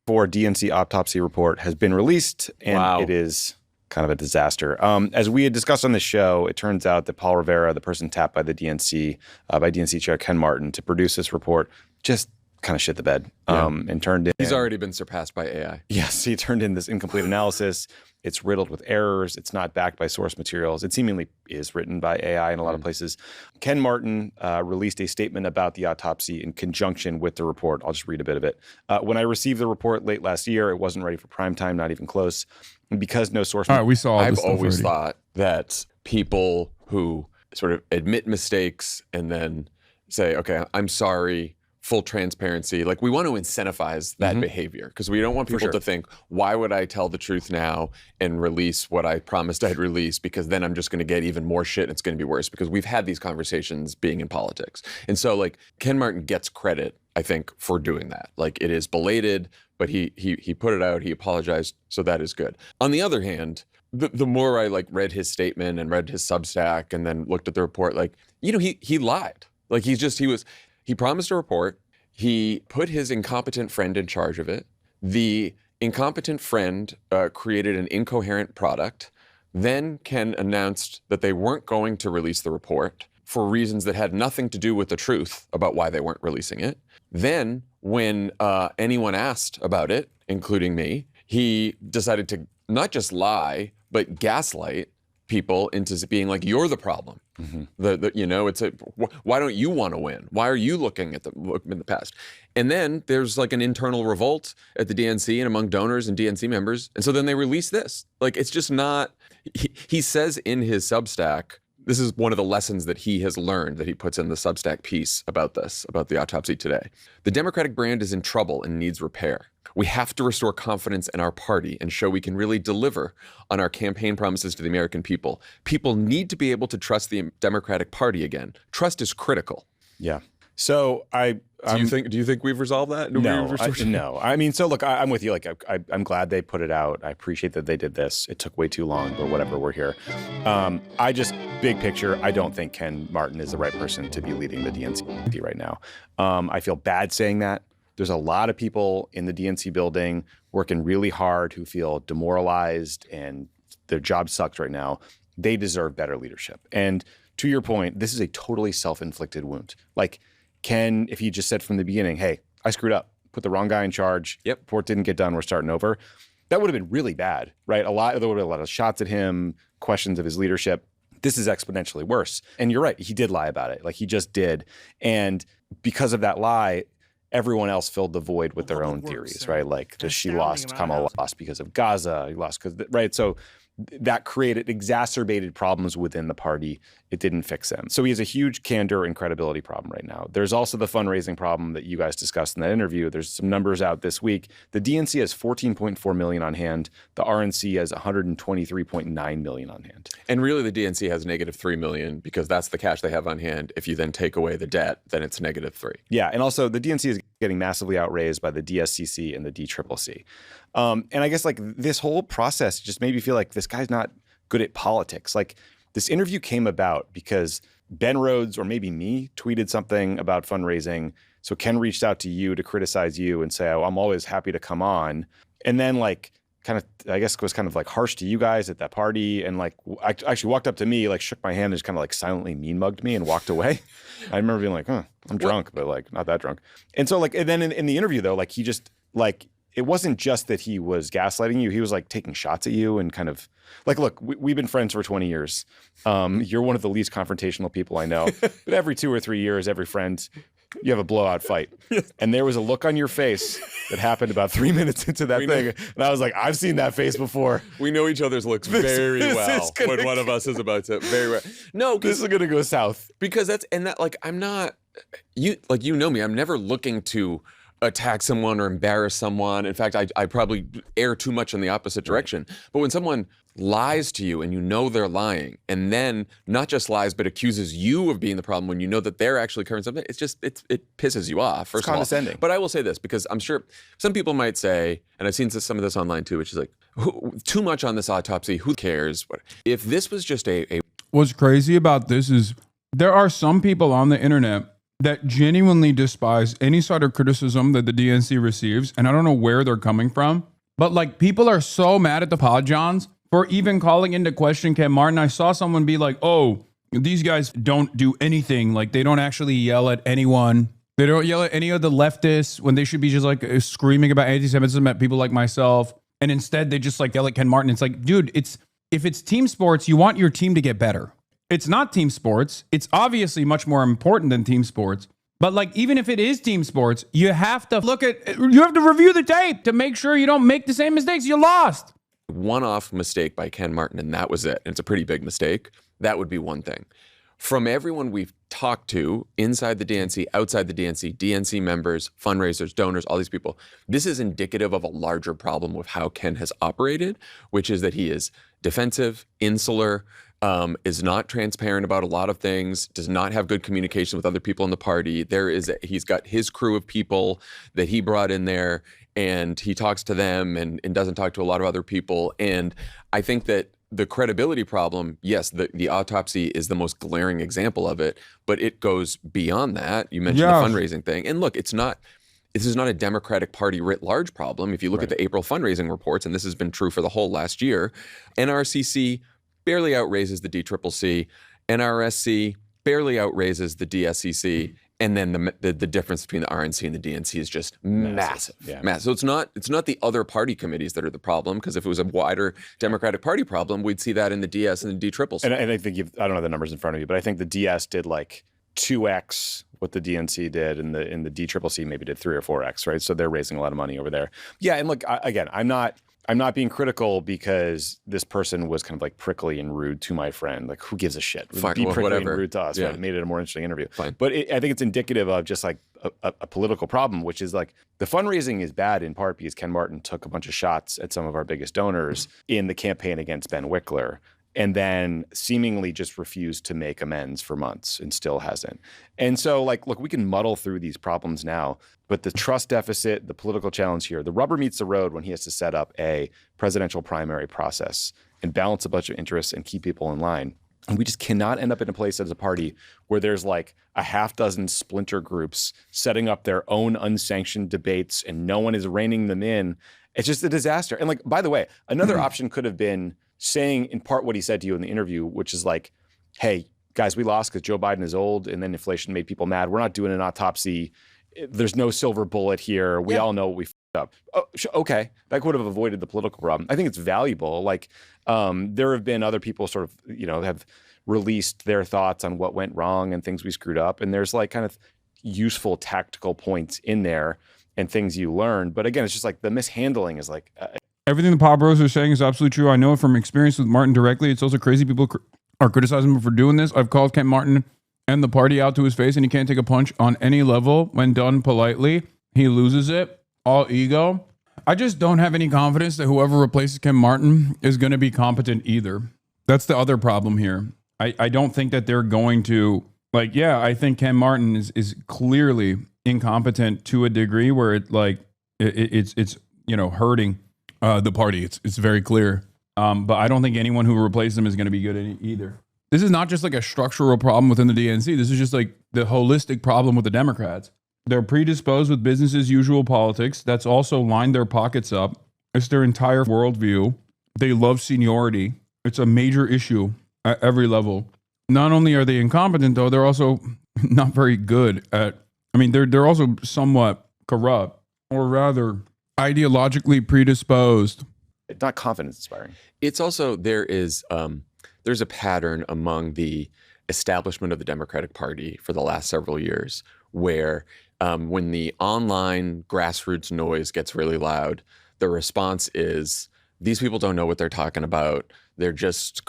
for DNC autopsy report has been released, and it is kind of a disaster. As we had discussed on the show, it turns out that Paul Rivera, the person tapped by the DNC, by DNC Chair Ken Martin to produce this report, just kind of shit the bed and turned in. He's already been surpassed by AI. Yes, he turned in this incomplete analysis. It's riddled with errors. It's not backed by source materials. It seemingly is written by AI in a lot of places. Ken Martin released a statement about the autopsy in conjunction with the report. I'll just read a bit of it. When I received the report late last year, it wasn't ready for prime time, not even close. And because no source... All right, we saw all this I've always already. thought that people who sort of admit mistakes and then say, okay, I'm sorry, full transparency, like we want to incentivize that behavior because we don't want people to think, why would I tell the truth now and release what I promised I'd release, because then I'm just going to get even more shit and it's going to be worse, because we've had these conversations being in politics. And so like Ken Martin gets credit, I think, for doing that. Like it is belated, but he put it out, he apologized, so that is good. On the other hand, the more I like read his statement and read his Substack and then looked at the report, like, you know, he lied. Like he promised a report. He put his incompetent friend in charge of it. The incompetent friend created an incoherent product. Then Ken announced that they weren't going to release the report for reasons that had nothing to do with the truth about why they weren't releasing it. Then when anyone asked about it, including me, he decided to not just lie, but gaslight people into being like, you're the problem. You know, it's why don't you want to win? Why are you looking at in the past? And then there's like an internal revolt at the DNC and among donors and DNC members. And so then they release this. Like, it's just not, he says in his Substack, this is one of the lessons that he has learned that he puts in the Substack piece about this, about the autopsy today. The Democratic brand is in trouble and needs repair. We have to restore confidence in our party and show we can really deliver on our campaign promises to the American people. People need to be able to trust the Democratic Party again. Trust is critical. Yeah. So do you think we've resolved that? No. I mean, so look, I'm with you. Like, I'm glad they put it out. I appreciate that they did this. It took way too long, but whatever, we're here. I just, big picture, I don't think Ken Martin is the right person to be leading the DNC right now. I feel bad saying that. There's a lot of people in the DNC building working really hard who feel demoralized and their job sucks right now. They deserve better leadership. And to your point, this is a totally self-inflicted wound. Like, Ken, if he just said from the beginning, hey, I screwed up, put the wrong guy in charge, report didn't get done, we're starting over, that would have been really bad, right? There would have been a lot of shots at him, questions of his leadership. This is exponentially worse. And you're right, he did lie about it. Like, he just did. And because of that lie, everyone else filled the void with their own theories, right? Like, she lost, Kamala lost because of Gaza, he lost because, right? So that exacerbated problems within the party. It didn't fix them. So he has a huge candor and credibility problem right now. There's also the fundraising problem that you guys discussed in that interview. There's some numbers out this week. The DNC has 14.4 million on hand. The RNC has 123.9 million on hand. And really the DNC has -3 million because that's the cash they have on hand. If you then take away the debt, then it's -3. Yeah, and also the DNC is getting massively outraised by the DSCC and the DCCC. And I guess like this whole process just made me feel like this guy's not good at politics. Like, this interview came about because Ben Rhodes, or maybe me, tweeted something about fundraising. So Ken reached out to you to criticize you and say, oh, I'm always happy to come on. And then like kind of, I guess, was kind of like harsh to you guys at that party. And like actually walked up to me, like shook my hand and just kind of like silently mean mugged me and walked away. I remember being like, I'm drunk, but like not that drunk. And so like, and then in the interview though, like he just like, it wasn't just that he was gaslighting you. He was like taking shots at you and kind of like, look, we've been friends for 20 years. You're one of the least confrontational people I know. But every 2 or 3 years, every friend, you have a blowout fight. And there was a look on your face that happened about 3 minutes into that thing. And I was like, I've seen that face before. We know each other's looks very well when one of us is about to, very well. No, this is going to go south. Because I'm not, you know me, I'm never looking to attack someone or embarrass someone. In fact, I probably err too much in the opposite direction. But when someone lies to you and you know they're lying, and then not just lies but accuses you of being the problem when you know that they're actually covering something, it's just it pisses you off. First it's condescending. Of all. But I will say this, because I'm sure some people might say, and I've seen some of this online too, which is like, too much on this autopsy. Who cares? If this was just a What's crazy about this is there are some people on the internet that genuinely despise any sort of criticism that the DNC receives, and I don't know where they're coming from, but like people are so mad at the Pod Johns for even calling into question Ken Martin. I saw someone be like, oh, these guys don't do anything. Like they don't actually yell at anyone. They don't yell at any of the leftists when they should be just like screaming about anti-Semitism at people like myself. And instead they just like yell at Ken Martin. It's like, dude, if it's team sports, you want your team to get better. It's not team sports. It's obviously much more important than team sports. But like, even if it is team sports, you have to review the tape to make sure you don't make the same mistakes. You lost. One-off mistake by Ken Martin, and that was it. And it's a pretty big mistake. That would be one thing. From everyone we've talked to inside the DNC, outside the DNC members, fundraisers, donors, all these people, this is indicative of a larger problem with how Ken has operated, which is that he is defensive, insular, is not transparent about a lot of things, does not have good communication with other people in the party. He's got his crew of people that he brought in there, and he talks to them and doesn't talk to a lot of other people. And I think that the credibility problem, yes, the autopsy is the most glaring example of it, but it goes beyond that. You mentioned the fundraising thing. And look, this is not a Democratic Party writ large problem. If you look at the April fundraising reports, and this has been true for the whole last year, NRCC barely outraises the DCCC, NRSC barely outraises the DSCC, and then the difference between the RNC and the DNC is just massive. Yeah. Massive. So it's not the other party committees that are the problem, because if it was a wider Democratic Party problem, we'd see that in the DS and the DCCC. And I think I don't have the numbers in front of you, but I think the DS did like 2x what the DNC did, and the DCCC maybe did 3 or 4x, right? So they're raising a lot of money over there. Yeah, and look, again, I'm not being critical because this person was kind of like prickly and rude to my friend. Like, who gives a shit? Be prickly and rude to us. Yeah. Right? It made it a more interesting interview. Fine. But I think it's indicative of just like a political problem, which is like the fundraising is bad in part because Ken Martin took a bunch of shots at some of our biggest donors in the campaign against Ben Wickler, and then seemingly just refused to make amends for months and still hasn't. And so like, look, we can muddle through these problems now, but the trust deficit, the political challenge here, the rubber meets the road when he has to set up a presidential primary process and balance a bunch of interests and keep people in line. And we just cannot end up in a place as a party where there's like a half dozen splinter groups setting up their own unsanctioned debates and no one is reining them in. It's just a disaster. And like, by the way, another option could have been saying in part what he said to you in the interview, which is like, hey, guys, we lost because Joe Biden is old and then inflation made people mad. We're not doing an autopsy. There's no silver bullet here. We all know what we fucked up. Oh, okay. That would have avoided the political problem. I think it's valuable. Like there have been other people sort of, have released their thoughts on what went wrong and things we screwed up. And there's like kind of useful tactical points in there and things you learn. But again, it's just like the mishandling is like... Everything the Pop Bros are saying is absolutely true. I know it from experience with Martin directly. It's also crazy people are criticizing him for doing this. I've called Ken Martin and the party out to his face, and he can't take a punch on any level when done politely. He loses it. All ego. I just don't have any confidence that whoever replaces Ken Martin is going to be competent either. That's the other problem here. I don't think that they're going to, I think Ken Martin is clearly incompetent to a degree where it's hurting the party. It's very clear. But I don't think anyone who replaces him is going to be good either. This is not just like a structural problem within the DNC. This is just like the holistic problem with the Democrats. They're predisposed with business as usual politics. That's also lined their pockets up. It's their entire worldview. They love seniority. It's a major issue at every level. Not only are they incompetent, though, they're also not very good at, they're also somewhat corrupt, or rather ideologically predisposed. It's not confidence inspiring. It's also, there's a pattern among the establishment of the Democratic Party for the last several years where when the online grassroots noise gets really loud, the response is, these people don't know what they're talking about. They're just,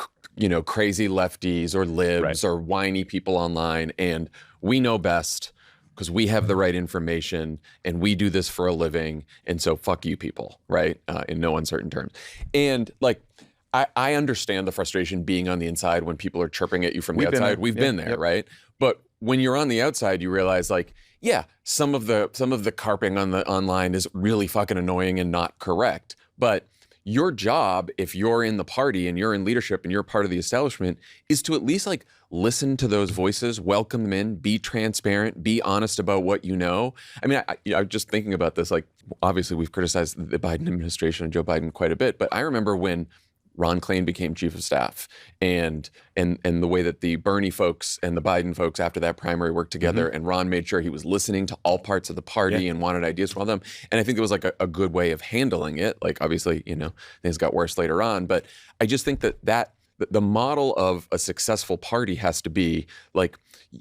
crazy lefties or libs or whiny people online, and we know best because we have the right information and we do this for a living, and so fuck you people, right? In no uncertain terms. And I understand the frustration being on the inside when people are chirping at you from the outside. We've been there, right? But when you're on the outside, you realize some of the carping on the online is really fucking annoying and not correct. But your job, if you're in the party and you're in leadership and you're part of the establishment, is to at least like listen to those voices, welcome them in, be transparent, be honest about what you know. I mean, I'm just thinking about this. Like, obviously, we've criticized the Biden administration and Joe Biden quite a bit, but I remember when Ron Klain became chief of staff, and the way that the Bernie folks and the Biden folks after that primary worked together, and Ron made sure he was listening to all parts of the party and wanted ideas from all them. And I think it was like a good way of handling it. Like, obviously, things got worse later on, but I just think that the model of a successful party has to be like,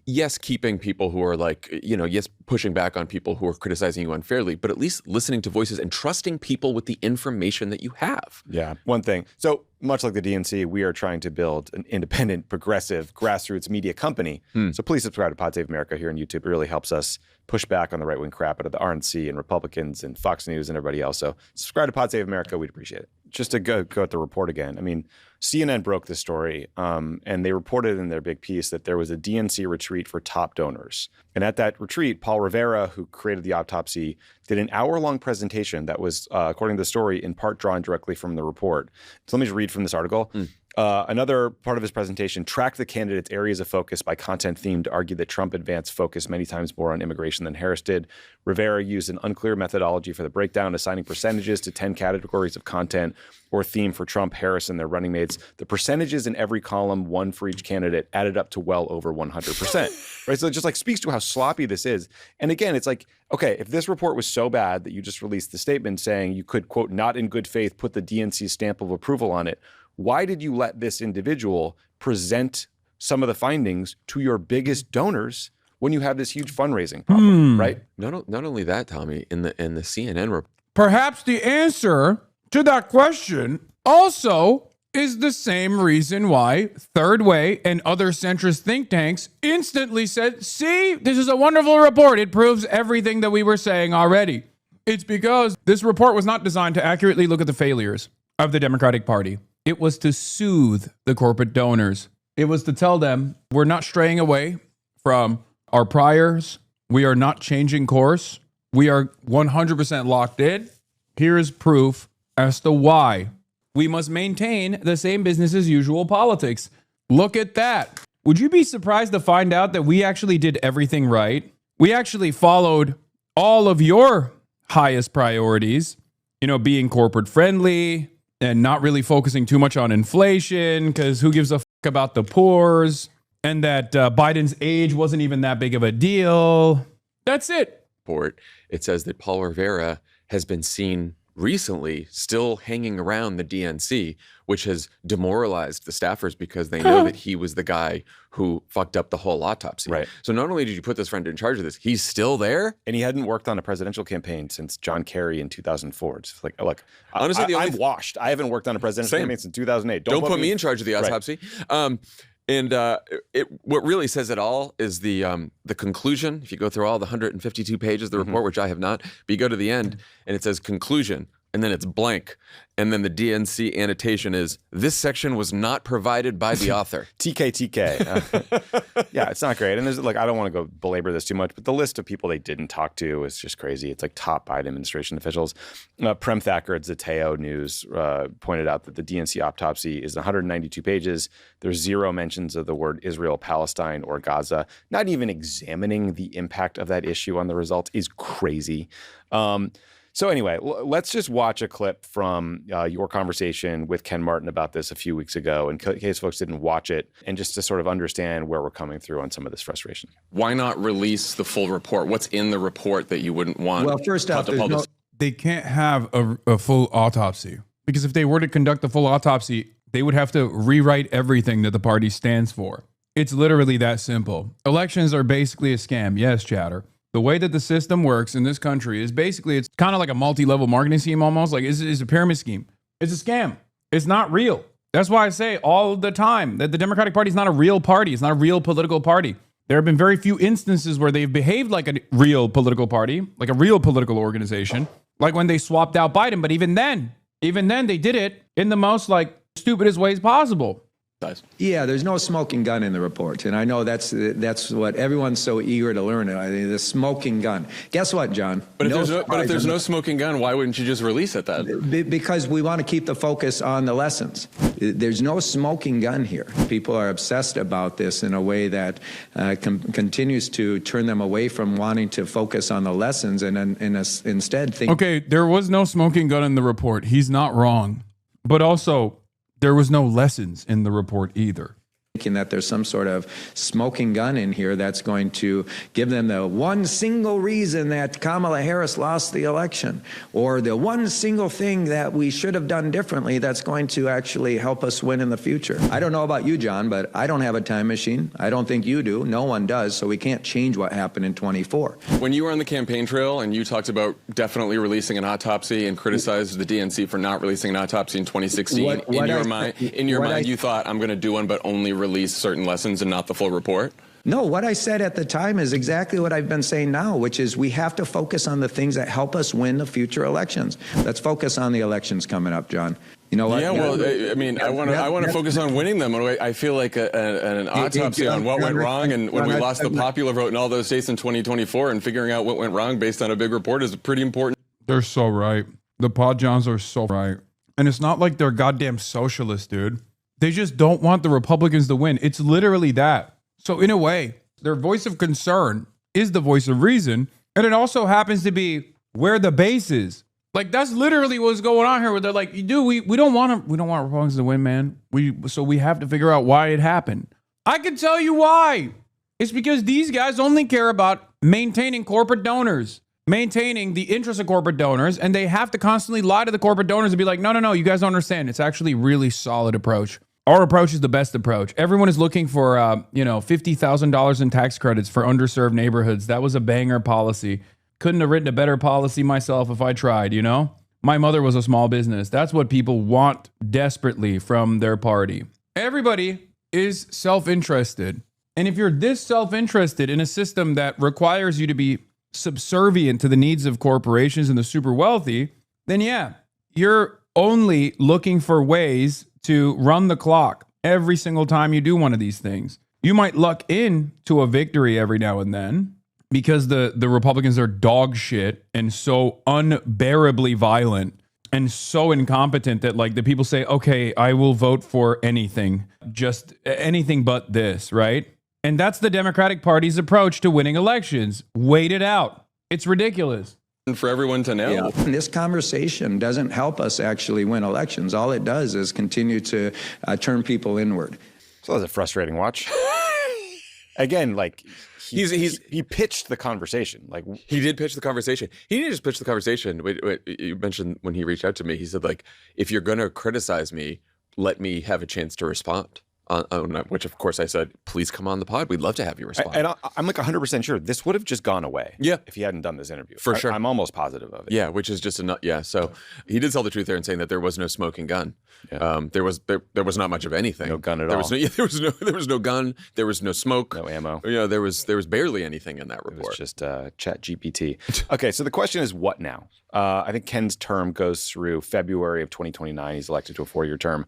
yes, keeping people who are like, yes, pushing back on people who are criticizing you unfairly, but at least listening to voices and trusting people with the information that you have. Yeah, one thing. So much like the DNC, we are trying to build an independent, progressive, grassroots media company. So please subscribe to Pod Save America here on YouTube. It really helps us push back on the right-wing crap out of the RNC and Republicans and Fox News and everybody else. So subscribe to Pod Save America. We'd appreciate it. Just to go at the report again. I mean, CNN broke this story, and they reported in their big piece that there was a DNC retreat for top donors. And at that retreat, Paul Rivera, who created the autopsy, did an hour-long presentation that was, according to the story, in part drawn directly from the report. So let me just read from this article. Another part of his presentation tracked the candidates' areas of focus by content theme to argue that Trump advanced focus many times more on immigration than Harris did. Rivera used an unclear methodology for the breakdown, assigning percentages to 10 categories of content or theme for Trump, Harris, and their running mates. The percentages in every column, one for each candidate, added up to well over 100%. Right? So it just like speaks to how sloppy this is. And again, it's like, okay, if this report was so bad that you just released the statement saying you could, quote, not in good faith put the DNC stamp of approval on it, why did you let this individual present some of the findings to your biggest donors when you have this huge fundraising problem, right? Not only that, Tommy, in the CNN report. Perhaps the answer to that question also is the same reason why Third Way and other centrist think tanks instantly said, see, this is a wonderful report. It proves everything that we were saying already. It's because this report was not designed to accurately look at the failures of the Democratic Party. It was to soothe the corporate donors. It was to tell them we're not straying away from our priors. We are not changing course. We are 100% locked in. Here's proof as to why we must maintain the same business as usual politics. Look at that. Would you be surprised to find out that we actually did everything right? We actually followed all of your highest priorities, being corporate friendly, and not really focusing too much on inflation, because who gives a fuck about the poors, and that Biden's age wasn't even that big of a deal. That's it. It says that Paul Rivera has been seen recently still hanging around the DNC, which has demoralized the staffers because they know that he was the guy who fucked up the whole autopsy. Right. So not only did you put this friend in charge of this, he's still there. And he hadn't worked on a presidential campaign since John Kerry in 2004. It's like, look, honestly, I'm washed. I haven't worked on a presidential campaign since 2008. Don't put me in charge of the autopsy. Right. What really says it all is the conclusion. If you go through all the 152 pages of the report, which I have not, but you go to the end and it says conclusion, and then it's blank. And then the DNC annotation is, this section was not provided by the author. TK. Yeah, it's not great. And there's I don't want to go belabor this too much, but the list of people they didn't talk to is just crazy. It's like top Biden administration officials. Prem Thacker at Zateo News pointed out that the DNC autopsy is 192 pages. There's zero mentions of the word Israel, Palestine, or Gaza. Not even examining the impact of that issue on the results is crazy. So anyway, let's just watch a clip from your conversation with Ken Martin about this a few weeks ago, in case folks didn't watch it, and just to sort of understand where we're coming through on some of this frustration. Why not release the full report? What's in the report that you wouldn't want? Well, first off, they can't have a full autopsy, because if they were to conduct the full autopsy, they would have to rewrite everything that the party stands for. It's literally that simple. Elections are basically a scam. Yes, Chatter. The way that the system works in this country is basically, it's kind of like a multi-level marketing scheme almost. Like it's a pyramid scheme. It's a scam. It's not real. That's why I say all the time that the Democratic Party is not a real party. It's not a real political party. There have been very few instances where they've behaved like a real political party, like a real political organization, like when they swapped out Biden. But even then they did it in the most stupidest ways possible. Yeah, there's no smoking gun in the report, and I know that's what everyone's so eager to learn. The smoking gun. Guess what, John? But if there's no smoking gun, why wouldn't you just release it then? Because we want to keep the focus on the lessons. There's no smoking gun here. People are obsessed about this in a way that continues to turn them away from wanting to focus on the lessons and instead think. Okay, there was no smoking gun in the report. He's not wrong, but also, there was no lessons in the report either. Thinking that there's some sort of smoking gun in here that's going to give them the one single reason that Kamala Harris lost the election, or the one single thing that we should have done differently that's going to actually help us win in the future. I don't know about you, John, but I don't have a time machine. I don't think you do. No one does, so we can't change what happened in 24. When you were on the campaign trail and you talked about definitely releasing an autopsy and criticized the DNC for not releasing an autopsy in 2016, in your mind, you thought, I'm going to do one, but only release certain lessons and not the full report? No, what I said at the time is exactly what I've been saying now, which is we have to focus on the things that help us win the future elections. Let's focus on the elections coming up, John. You know what? Yeah, well, I mean, I want to focus on winning them. I feel like an autopsy on what went wrong and when we lost the popular vote in all those states in 2024 and figuring out what went wrong based on a big report is pretty important. They're so right. The Pod Johns are so right. And it's not like they're goddamn socialists, dude. They just don't want the Republicans to win. It's literally that. So in a way, their voice of concern is the voice of reason. And it also happens to be where the base is. Like, that's literally what's going on here, where they're like, dude, we don't want Republicans to win, man. So we have to figure out why it happened. I can tell you why. It's because these guys only care about maintaining corporate donors, maintaining the interests of corporate donors, and they have to constantly lie to the corporate donors and be like, no, you guys don't understand. It's actually a really solid approach. Our approach is the best approach. Everyone is looking for, $50,000 in tax credits for underserved neighborhoods. That was a banger policy. Couldn't have written a better policy myself if I tried, you know? My mother was a small business. That's what people want desperately from their party. Everybody is self-interested. And if you're this self-interested in a system that requires you to be subservient to the needs of corporations and the super wealthy, then yeah, you're only looking for ways to run the clock every single time you do one of these things. You might luck in to a victory every now and then because the Republicans are dog shit and so unbearably violent and so incompetent that like the people say, okay, I will vote for anything, just anything but this, right? And that's the Democratic Party's approach to winning elections. Wait it out. It's ridiculous. For everyone to know. Yeah. This conversation doesn't help us actually win elections. All it does is continue to turn people inward. So that was a frustrating watch. Again, like he pitched the conversation. Like he did pitch the conversation. He didn't just pitch the conversation. Wait, you mentioned when he reached out to me, he said like, if you're going to criticize me, let me have a chance to respond. On which, of course, I said, please come on the pod. We'd love to have you respond. And I'm like 100% sure this would have just gone away if he hadn't done this interview. For sure. I'm almost positive of it. Yeah, which is just so he did tell the truth there in saying that there was no smoking gun. Yeah. There was not much of anything. No gun at all. There was no gun. There was no smoke. No ammo. Yeah, there was barely anything in that report. It was just Chat GPT. Okay, so the question is, what now? I think Ken's term goes through February of 2029. He's elected to a 4-year term.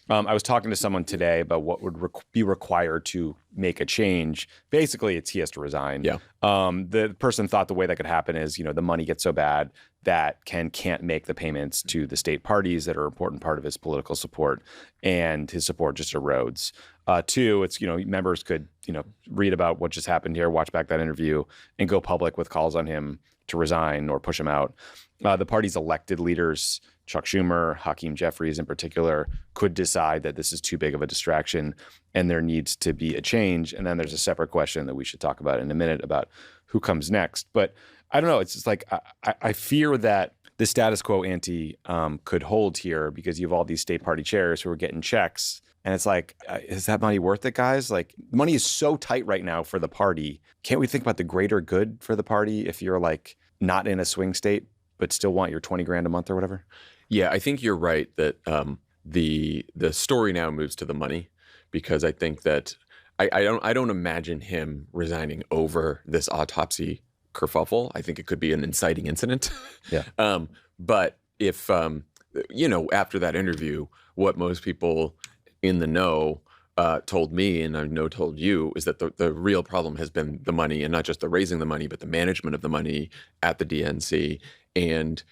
I was talking to someone today about what would be required to make a change. Basically, he has to resign. Yeah. The person thought the way that could happen is, the money gets so bad that Ken can't make the payments to the state parties that are an important part of his political support, and his support just erodes. 2, it's, members could, read about what just happened here, watch back that interview, and go public with calls on him to resign or push him out. The party's elected leaders, Chuck Schumer, Hakeem Jeffries in particular, could decide that this is too big of a distraction and there needs to be a change. And then there's a separate question that we should talk about in a minute about who comes next. But I don't know. It's just like I fear that the status quo ante could hold here because you have all these state party chairs who are getting checks. And it's like, is that money worth it, guys? Like, money is so tight right now for the party. Can't we think about the greater good for the party if you're like not in a swing state but still want your $20,000 a month or whatever? Yeah, I think you're right that the story now moves to the money, because I think that I don't imagine him resigning over this autopsy kerfuffle. I think it could be an inciting incident. Yeah. But if after that interview, what most people in the know told me, and I know told you, is that the real problem has been the money, and not just the raising the money, but the management of the money at the DNC. And,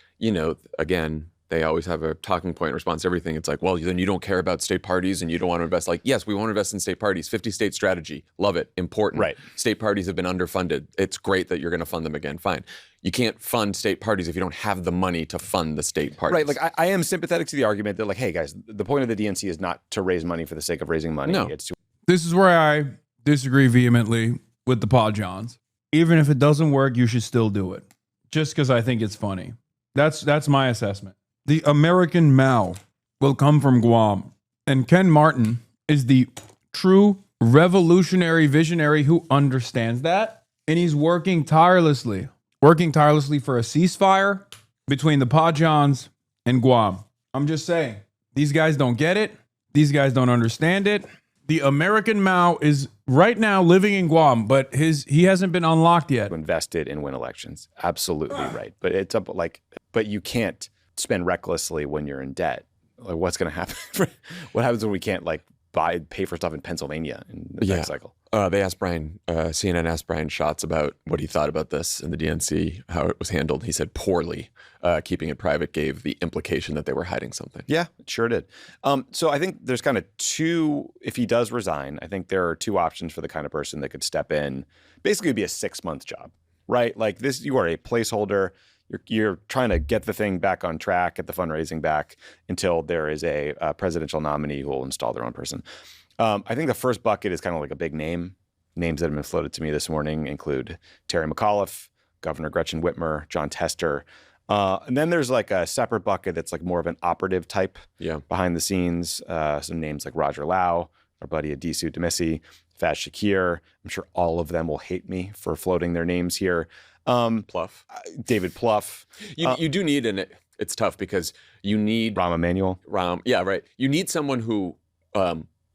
again, they always have a talking point response to everything. It's like, well, then you don't care about state parties and you don't want to invest. Like, yes, we want to invest in state parties. 50-state strategy. Love it. Important. Right. State parties have been underfunded. It's great that you're going to fund them again. Fine. You can't fund state parties if you don't have the money to fund the state parties. Right. Like, I am sympathetic to the argument that, like, hey, guys, the point of the DNC is not to raise money for the sake of raising money. No. It's to This is where I disagree vehemently with the Paw Johns. Even if it doesn't work, you should still do it. Just because I think it's funny. That's my assessment. The American Mao will come from Guam. And Ken Martin is the true revolutionary visionary who understands that. And he's working tirelessly for a ceasefire between the Paw Johns and Guam. I'm just saying, these guys don't get it. These guys don't understand it. The American Mao is right now living in Guam, but he hasn't been unlocked yet. invest it and win elections. Absolutely right. But it's up but you can't spend recklessly when you're in debt. Like, what's going to happen? What happens when we can't pay for stuff in Pennsylvania in the next cycle? They asked CNN asked Brian Schatz about what he thought about this in the DNC, how it was handled. He said poorly. Keeping it private gave the implication that they were hiding something. Yeah, it sure did. So I think there's kind of two, if he does resign, I think there are two options for the kind of person that could step in. Basically, it'd be a 6-month job, right? Like this, you are a placeholder. You're trying to get the thing back on track, get the fundraising back until there is a presidential nominee who will install their own person. I think the first bucket is kind of like a big name. Names that have been floated to me this morning include Terry McAuliffe, Governor Gretchen Whitmer, John Tester. And then there's like a separate bucket that's like more of an operative type behind the scenes. Some names like Roger Lau, our buddy Adisu Demisi, Faz Shakir. I'm sure all of them will hate me for floating their names here. Plouffe. David Plouffe. You do need, and it's tough because you need Rahm Emanuel. Yeah, right. You need someone who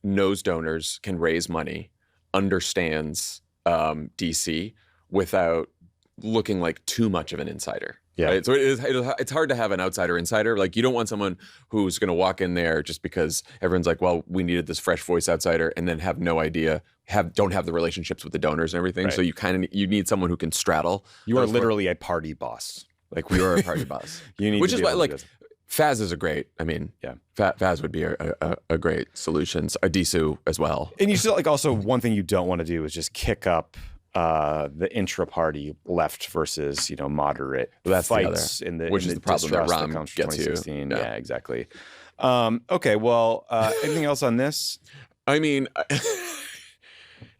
knows donors, can raise money, understands DC without looking like too much of an insider. Yeah. Right? So it's hard to have an outsider insider. Like, you don't want someone who's going to walk in there just because everyone's like, well, we needed this fresh voice outsider, and then have no idea, don't have the relationships with the donors and everything. Right. So you need someone who can straddle. You are literally a party boss. Like, we are a party boss. You need, which to is why, like, Faz is a great. I mean, Faz would be a great solution. Adisu as well. And you still, like, also one thing you don't want to do is just kick up the intra-party left versus moderate fights in the which is the problem that Rahm comes from gets 2016. Yeah, exactly. Okay, well, anything else on this? I mean,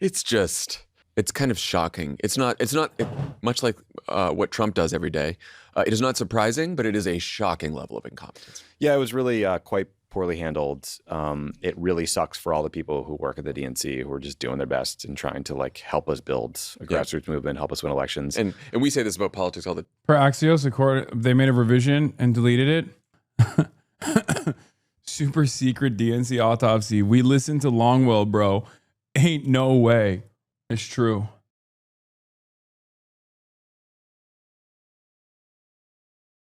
it's kind of shocking. It's not much like what Trump does every day. It is not surprising, but it is a shocking level of incompetence. Yeah, it was really quite poorly handled. It really sucks for all the people who work at the DNC who are just doing their best and trying to help us build a grassroots movement, help us win elections. And we say this about politics all the time. Per Axios, they made a revision and deleted it. Super secret DNC autopsy. We listened to Longwell, bro. Ain't no way. It's true.